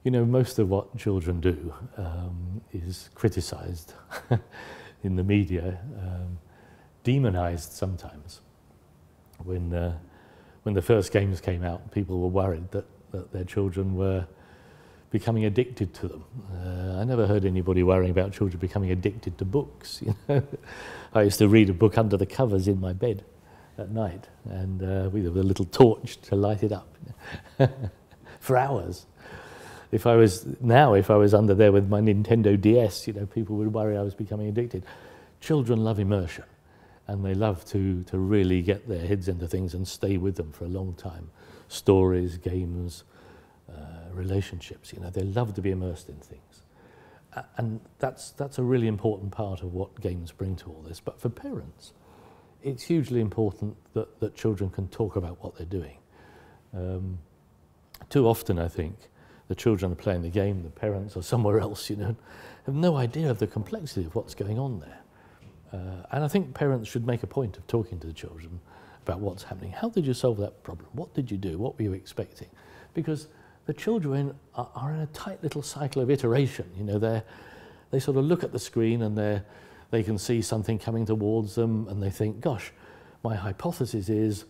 You know, most of what children do is criticised in the media, demonised sometimes. When the first games came out, people were worried that their children were becoming addicted to them. I never heard anybody worrying about children becoming addicted to books. You know, I used to read a book under the covers in my bed at night, and with a little torch to light it up for hours. If I was under there with my Nintendo DS, you know, people would worry I was becoming addicted. Children love immersion, and they love to really get their heads into things and stay with them for a long time. Stories, games, relationships, you know, they love to be immersed in things. And that's a really important part of what games bring to all this. But for parents, it's hugely important that children can talk about what they're doing. Too often, I think, the children are playing the game, the parents are somewhere else, you know, have no idea of the complexity of what's going on there. And I think parents should make a point of talking to the children about what's happening. How did you solve that problem? What did you do? What were you expecting? Because the children are in a tight little cycle of iteration. You know, they sort of look at the screen and they can see something coming towards them, and they think, gosh, my hypothesis is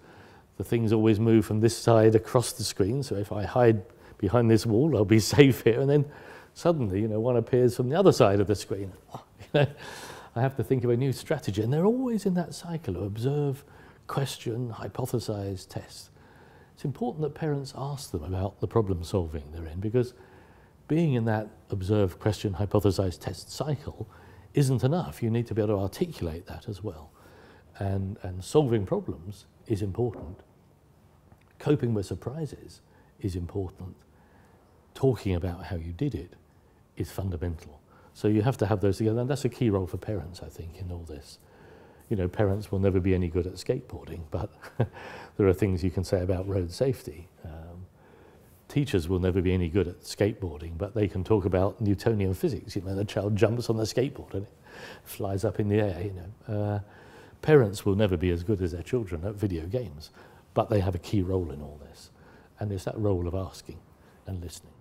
the things always move from this side across the screen, so if I hide behind this wall, I'll be safe here. And then suddenly, you know, one appears from the other side of the screen. You know, I have to think of a new strategy. And they're always in that cycle of observe, question, hypothesize, test. It's important that parents ask them about the problem solving they're in, because being in that observe, question, hypothesize, test cycle isn't enough. You need to be able to articulate that as well. And solving problems is important. Coping with surprises is important. Talking about how you did it is fundamental. So you have to have those together, and that's a key role for parents, I think, in all this. You know, parents will never be any good at skateboarding, but there are things you can say about road safety. Teachers will never be any good at skateboarding, but they can talk about Newtonian physics. You know, the child jumps on the skateboard and it flies up in the air, you know. Parents will never be as good as their children at video games, but they have a key role in all this. And it's that role of asking and listening.